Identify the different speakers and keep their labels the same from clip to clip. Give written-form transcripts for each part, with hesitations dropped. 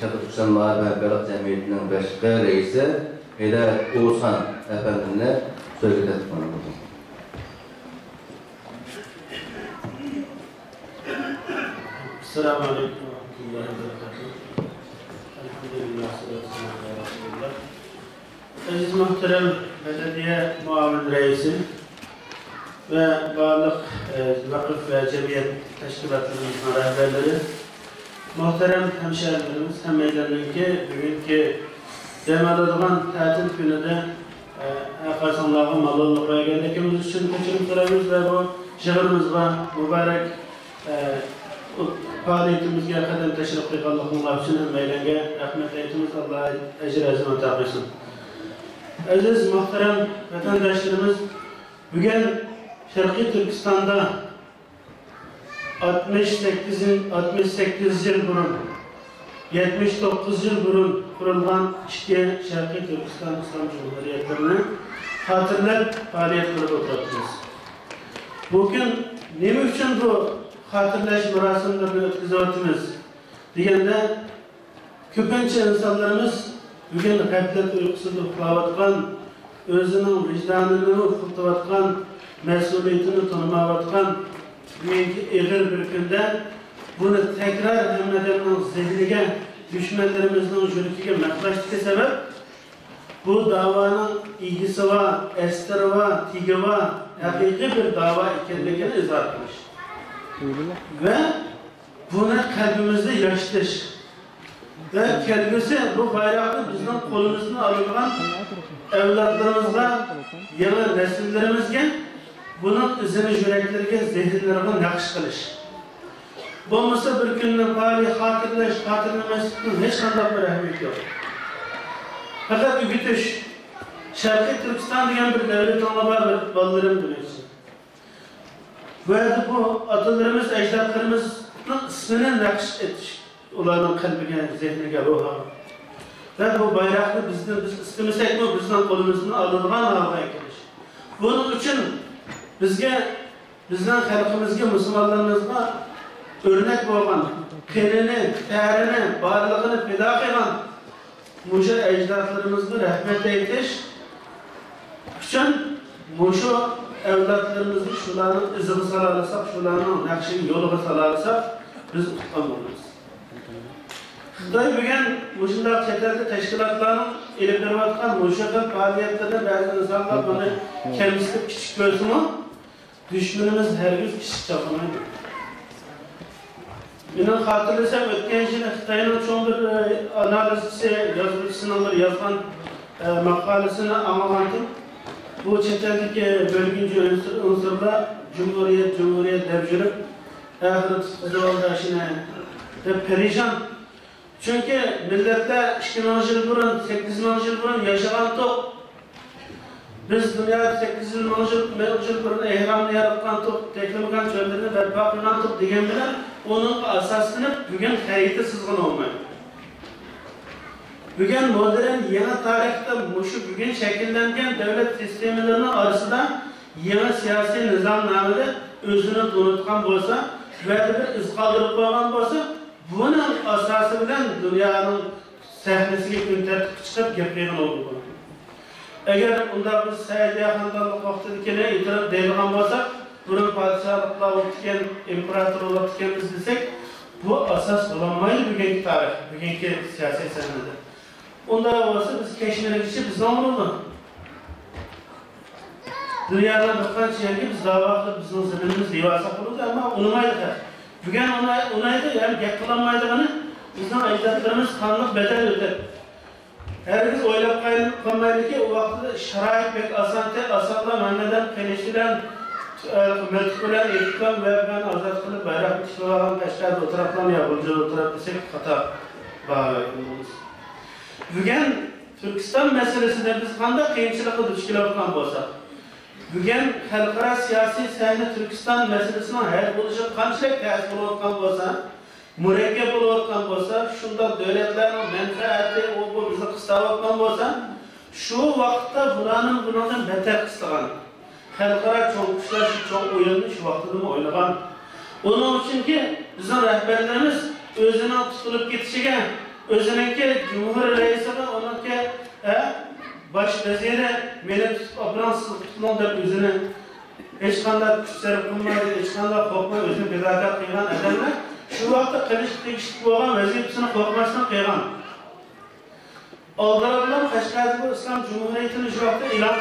Speaker 1: Türkistan Mahalle Rehberlik Cemiyeti'nin başka reisi Hidayet Oğuzhan Efendi'ne söz etmek.
Speaker 2: Esselamu Aleyküm ve Rahmetullahi ve Berekatuhu. Elhamdülillah, sallallahu aleyhi ve sellem. Aziz muhterem belediye muavin reisi ve varlık vakıf ve cemiyet teşkilatlarımızın rehberleri, muhterem hemşehrilerimiz, hem meydanındaki bugünkü demeladığın tatil günü de Allah'ın mallığı geldiğimiz için teşekkür ederiz ve bu şehrimizde mübarek faaliyetimizge kadar teşrif kılıp Allah'ın için meylenge rahmet eyletimiz, Allah'a ecir azim takılsın. Aziz muhterem vatandaşlarımız, bugün Şarkı Türkistan'da 68 yıl burun, 79 yıl burun kurulgan iki Şarkı Türkistan İslam Cumhuriyetlerini hatırlayıp faaliyet kılıp oturttunuz. Bugün ne için bu hatırlaş murasimlerini ötküzüyoruz degende köpünçe insanlarımız bugün gaflet uykusunda uxlayotgan, özünün vicdanını ufultayotgan, mesuliyetini tanımayotgan bugünkü ağır bir günde bunu tekrar hammalarning zihniga, düşmanlarimizning yuragiga maqlashga sebep bu davanın ilgisi ve estiri ve tigi ve hakiki bir dava ekanligini izah qilish. Ve buna kalbimizde yaşatış ve kelgisi bu bayrağı bizden kolumuzdan alınan evlatlarımızla, yeni nesillerimizge bunun izini yüreklerine, zihinlerine nakış kılış. Bu mısır bir günün bari hatırlamasının hiç kandak bir ehemmiyeti yok. Fakat ügütüş, Şarkı Türkistan diyen bir devlet olma bir ballarım bilirsin. Ve bu atalarımız, ecdatlarımızın ismini nakış etiş. Onların kalbine, zihnine, ruha. Ve bu bayraklı biz istemesek mi bizden kolumuzdan alınılan halde ekiliş. Bunun için bizden halkımızga, Müslümanlarımızga örnek olan, kenini, terini, varlığını feda kılan muşu ecdatlarımızı rahmet eytiş için muşu evlatlarımızı şuların izini salarsak, şuların nakşini yolunu salarsak biz tutmamalıyız. Xitoy bugün muşundak çetelli teşkilatların ilip veriyotgan muşakal faaliyetlerine bazı insanlar bunu kemizlik küçük görsün mü? Düşmanımız her gün küçük çapımaydı. Benim hatırlasam ötken yıl Xitoy'un çoğun bir analizisi, yazıcısının yazgan makalesini anlattım. Bu çeteldeki bölgünce unsurda Cumhuriyet devcülük ahiret kızıvaldaşına perişan. Çünkü millette 2000 yıl burun, 8 yıl burun yaşayan tok. Biz dünyada 8 yıl burun ehramını yaratkan tok, teklimikan çöllerini berpa kılan tok degen bilen onun asasını bugün hayatı sızgın olmayı. Bugün modern yeni tarihte bugün şekillengen devlet sistemlerinin arasında yeni siyasi nizam namıda özünü unutkan olsa ve bir iz kaldırıp koygan olsa bunun asası bilen dünyanın sahnesiga gün tertip çıkıp gepleyen oldu bunu. Eğer bunda biz Saidiyye Handanlık vaxtidikine itiraf deyilgan olsak, bunun padişahlıkla o'tgan, imparatorluğa o'tgan biz desek, bu asas olanmaydı bugünkü tarih, bugünkü siyasi sahnede. Onda olsa biz keşmelik için biz ne olurdu? Dünyadan bakkan şeylerge biz davaklı, bizim zihnimiz divasa kuruldu ama unumaydık. Bugün onaydı, yani gep kılanmaydığını bizden ecdatlarımız kanlık bedel öter. Herkes oylap kalmaydı ki o vaxtda şarayip pek asalla manneden, keniştilen, mülkülen, etkülen ve ben azat kılıp bayrak kişilerden peşkerde oturaplam ya, bulca oturap desek hata bağlayabiliriz. Bugün Türkistan meselesinde biz kanda kıyımçılıkla düşkülerden olsak, bugün halkara siyasi sahne Türkistan meselesine hayal buluşup kançak təsir olotkan olsa, mürekkep olotkan olsa, şunda devletlerin menfaati o bizi kıstavotkan olsa, şu vakitte bunun beter kıstagan. Halkara çok kuşlar çok oyunlu şu vakitte mi oynagan. Onun için ki bizim rehberlerimiz özüne tutulup gitişige, Özününki Cumhur Reisini, onunki baş veziri meni tutup abransız tutmam deb özünü hiç qanday kuch sarf qilmaydi, hech qanday qo'rqmay o'zini bezakat qilgan odamlar shu vaqtda qilish tegishli bo'lgan vazifasini qo'rqmasdan qilgan. Oldinlar bilan Qashqadaryo Islom Jumhuriyatini shu vaqtda e'lon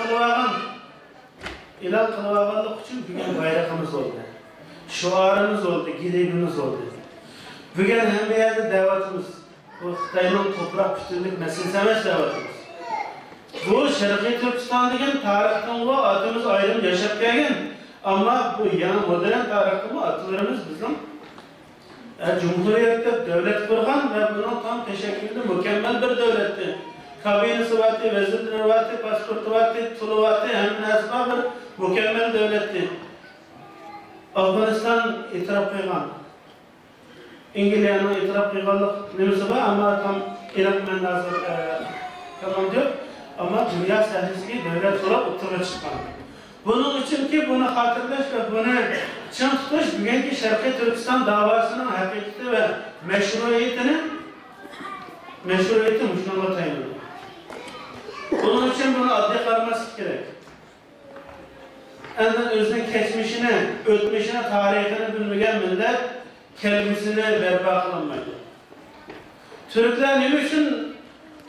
Speaker 2: qilganlik uchun bugun bayrog'imiz bo'ldi. Şuarımız oldu, giribimiz oldu. Bugün hem bir yerde davetimiz, bu Xitayning toprak bütünlük meselesi emas davetimiz. Bu Şarkı Türkistan degan tarixdan bu atımız ayrım yaşap gelgan. Ama bu yana modern tarixda bu atalarımız bizim Cumhuriyet'te devlet kurgan ve bunun tam teşekkülü mükemmel bir devletti. Kabinesi vardı, vezirleri vardı, pasportu vardı, tulu vardı, hem nasıl bir mükemmel devletti. Afganistan itiraf qilgan. İngilizce'nin itiraf qilganlik nimasi var ama tam Irak mendazı tamam diyor. Ama dünya sahnesiga devlet olarak o'tirib chiqqan. Bunun için ki bunu hatırlaş ve bunu çın tutuş bugünkü Şarkı Türkistan davasının hakikati ve meşruiyeti müşnunla tayinliyor. Bunun için bunu adli kalması gerek. Enden özünün geçmişini, ötmüşünü, tarihini bilmeyen millet kelimesini berba kılınmaydı. Türkler ne için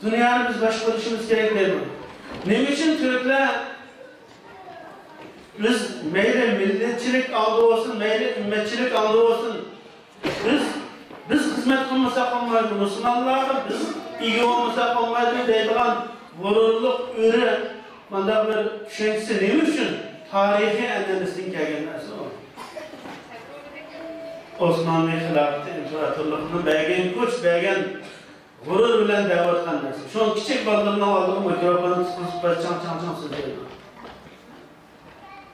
Speaker 2: dünyanın biz başvuruşumuz gerek değil mi? Ne için Türkler biz meyle milletçilik aldı olsun, meyle ümmetçilik aldı olsun. Biz hizmet kılmasak olmaydı. Müslümanlarla biz iyi olmasak olmaydı deydiğen gururluk, ürü, bunda bir düşüncesi ne için? Tarihi endemizden gelgen narsa o. Osmanlı xilafati imparatorluğunun belgen kuch, belgen gurur bilen davet qilgan narsa. Şu kichik bolalarning oldida mikrofonni tutib chang so'zlaydi.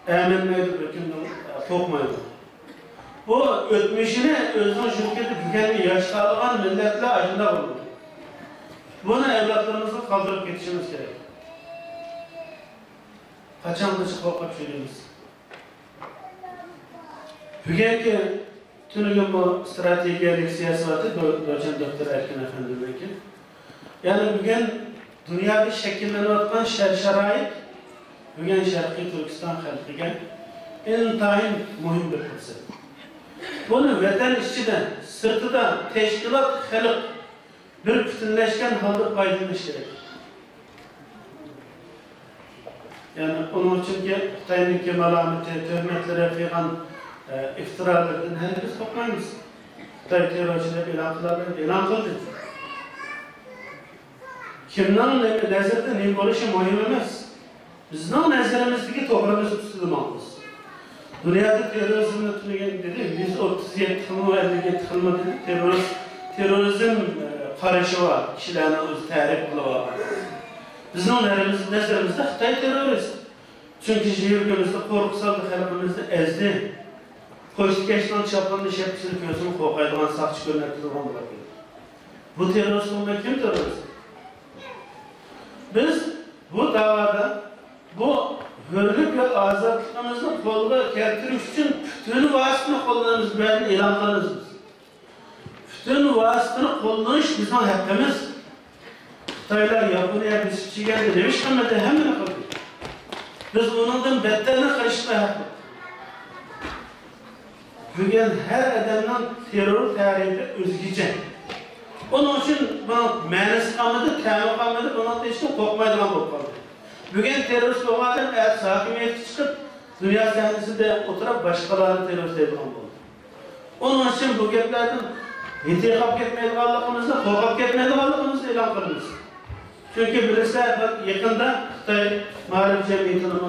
Speaker 2: Eminmaydi, qo'rqmaydi. Bu o'tmishini o'zining shirkati bugungi yoshga olgan millatlar ajinda bo'ldi. Buni avlodlarimizga qoldirib ketishimiz kerak. Kaçan dışı korkak söyleyiniz. Bugünkü tünügün bu stratejik siyaseti doçent doktor Erkin Efendi'deki. Yani bugün dünyada şekillenen şerait bugün Şarkı Türkistan halkıga intayın mühim bir fırsat. Bunu vatan işçiden, sırtıdan, teşkilat, halk bir bütünleşken halde kaydırmış gerek. Yani onun için ki Xitayning kemalameti, töhmetlere filan iftiralardan henüz korkmayız. Xitay terörçü deb e'lon qildi. Kimning nazarda ne bo'lishi muhim emas. Bizning nazarimizdagi to'g'rimizni tutilmoqmiz. Dunyoda terrorizmni tugagan dedi, 137 xil, 57 xil terrorizm qarashi bor. Kishilarning o'zi ta'rif qilib bizning nazarimizda Xitoy terrorist. Çünkü ülkemizde korkusaldı, halkımızda ezdi. Koştukeşten çaplandı, şepsini gözünü korkaydıgan sakçı görünekliğinden bırakıyor. Bu terörist olmak kim terörist? Biz bu davada bu hürlük ve azatlığımızı kolga keltiriş için bütün vasıtını kullanırız, ben ilan kılırız. Bütün vasıtını kullanış bizim hakkımız. Xitaylar Yaponiya biz geldi demiş ama de hemen kaldı. Biz onundan betterine karışmaya hakkı. Bugün her adamdan terör tarihi özgüce. Onun için bana mənası kalmadı, təmi kalmadı, bana da hiç korkmaydıgan болып kaldı. Bugün terörist olan adam eğer hakimiyeti çıkıp dünya sahnesinde oturup başkalarını terörist edilen oldu. Onun için bu geplerden intikap etmeydiganlığımızda, korkak etmeydiganlığımızda ilan kılınız. Çünkü birisi yakında Xitay Mağrib Cemiyeti'nin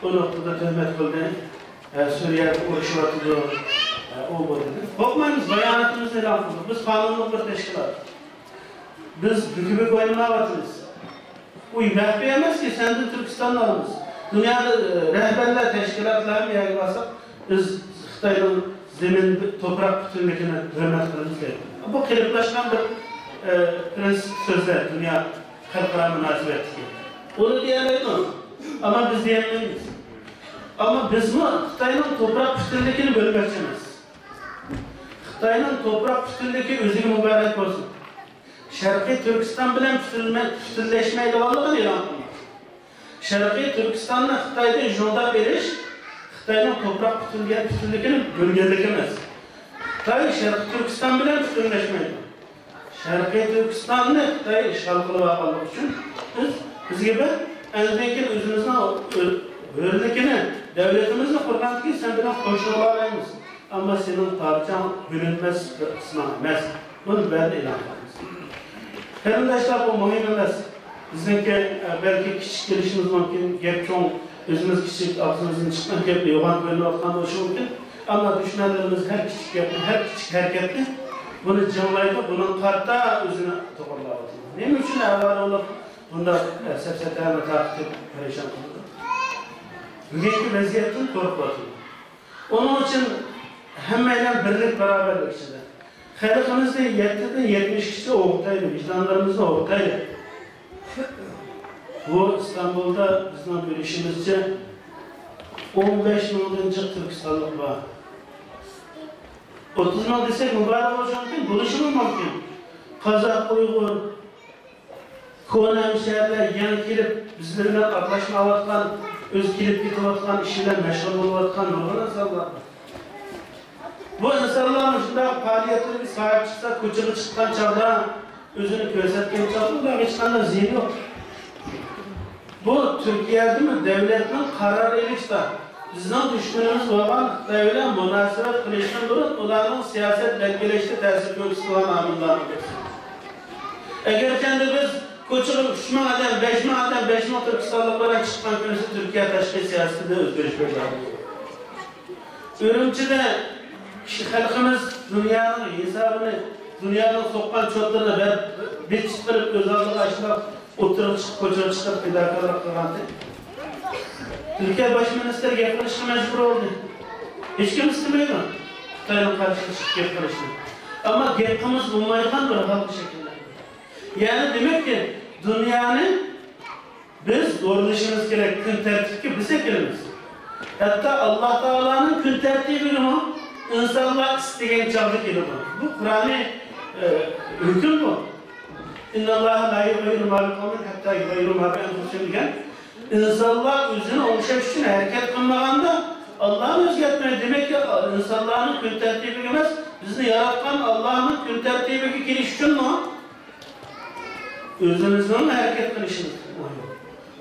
Speaker 2: o noktada töhmet kıldı. Suriye'de uğraşıvatıdı, o bu dedi. Korkmayınız, bayanatımızı ilan kıldık. Biz kanunlu bir teşkilat. Biz hükümü koyununa batırız. Bu məhbi emez ki, senden Türkistan'larımız. Dünyada rehberler, teşkilatlar mı yayılırsak, biz Xitay'ın zemin, toprak bütünlüküne hürmet kılırız değil. Bu kırıklaşan bir prensip sözler, dünya halklara münasebet ki. Onu diyemeyiz ama biz diyemeyiz. Ama biz mi Xitay'ın toprak bütünlükünü bölmekçimiz? Xitay'ın toprak bütünlüğü özüne mübarek olsun. Şarkı Türkistan bilen bütünleşmeyi devamlılığını ilan kılmak. Şarkı Türkistan'la Xitay'da jondap eriş, Xitay'ın toprak bütünlüğünün bölgelik emez. Xitay Şarkı Türkistan bilen bütünleşmeyi. Şarkı Türkistan'ı Xitay işgal kılıp almak için biz gibi elbette özümüzün örnekini, devletimizle kurban ki sen biraz koşu olayımız. Ama senin parçan bölünmez kısmına emez. Bunu ben de ilan ederiz. Kardeşler bu mühim emez. Bizimki belki küçük gelişimiz mümkün, gep çoğun, özümüz küçük, altımızın çıkan gep yoğun bölünü atkan oluşu mümkün. Ama düşünenlerimiz her küçük yapın, her küçük hareketli bunu cımlaydı, bunun kartta özünü toparladı. Ne için evvel olup bunda sepsetlerine takip perişan kıldı? Bugünkü vaziyetin korkuttu. Onun için hemen birlik beraberlik içinde. Halkımızda 7'den 70 kişi oğuktaydı, vicdanlarımızda oğuktaydı. Bu İstanbul'da bizden bilişimizce 15 milyonca Türkistanlık var. 30 milyon desek mübarek olacak mümkün, buluşumu mümkün. Kazak, Uygur, Kona hemşehriler yan gelip bizlerle atlaşma avatkan, öz gelip gitvatkan, işiyle meşgul olavatkan olan insanlar var. Bu insanların içinde faaliyetleri sahip çıksa, küçüğü çıkan çağda özünü gösterken çağda hiç tane zihni yok. Bu Türkiye'de mi devletin karar erişte bizden düşmanımız olan devlet münasebet kılışından durun, onların siyaset belgeleşti tesir görüntüsü olan anımlarını görsün. Eğer kendi biz küçük 3 madem, 5 madem, 5 Türkistanlıklara çıkan günüsü Türkiye teşkil siyasetinde özgürlük beceriyor. Ürümçi'de halkımız dünyanın hesabını, dünyanın sokkan çotlarını bir çıkarıp özellik açmak, oturup çıkıp, koçurup çıkıp bir dakika kılandı. Türkiye Başministeri yapılışına mecbur oldu. Hiç kim istemiyordu. Xitay'ın karşısına çıkıp yapılışını. Ama yapımız bulmayken bırakalım bir şekilde. Yani demek ki dünyanın biz doğruluşumuz gerek, gün tertibi bize kelimiz. Hatta Allah Teala'nın gün tertibi bu. İnsanlar isteyen çağlık gibi bu. Bu Kur'an'ı hüküm bu. İnna Allah la yughayyiru ma biqawmin hatta yughayyiru ma bi enfusihim diyen. İnsanlar özünü oluşan için hareket kılmağında Allah'ın özgürtmeyi demek ki insanların gün tertibi gelmez. Bizi yaratan Allah'ın gün tertibi giriş için mi? Özümüzün hareket kılışımız.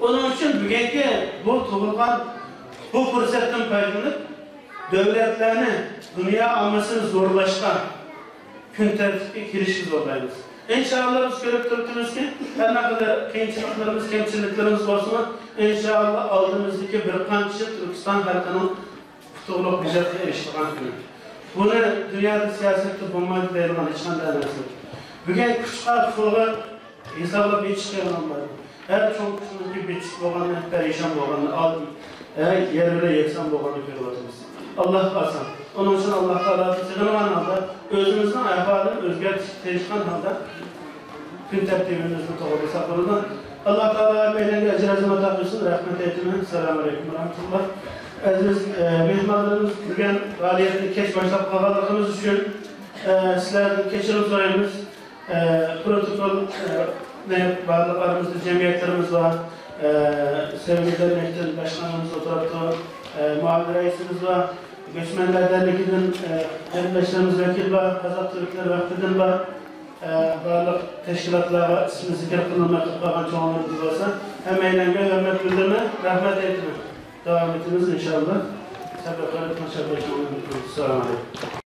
Speaker 2: Onun için bugünkü bu topluluktan bu fırsattan faydalanıp devletlerini dünya almasını zorlaştıran gün tertibi girişi zorlayız. İnşallah biz görüp durduğumuz ki her ne kadar kıyımçılıklarımız, kemçiliklerimiz olsun, inşallah aldığımızdaki bir kançı Türkistan halkının futboluk bizetine eriştiğin günü. Bunu dünyada siyasette bulmayı değerlen içten değerlensin. Bugün küçük futbolga hesabla bir çıkıyan olmadı. Her çok küçük bir çıkıp olanı, perişan olanı, aldım. Yerlere yeksan olanı görüyoruz. Allah kalsın. Onun için Allah Teala'da sığınan halde, özümüzden ayaklarının özgür terişkan halde gün tertibimizden doğru saklanan Allah Teala meylenge ecir azime takılsın, rahmet eylesin. Selamun Aleyküm ve Rahmetullah. Aziz mehmanlarımız bugün faaliyetini keç başlayıp kavaldığımız için sizlerden keçirim sorayımız. Protokol bağlıklarımızda cemiyetlerimiz var. Sevgili dernekten başkanımız oturdu. Muhabir reisimiz var. Göçmenler Derneği'nin arkadaşlarımız vekil var. Kazak Türkler Vakfı'nın var. Bağlık teşkilatlara ismi zikir kılınmak bakan çoğunluğumuz varsa hem eğlence, hürmet bildirme, rahmet eğitimi devam etiniz inşallah. Sebep kalıp maşallah. Selamun Aleyküm.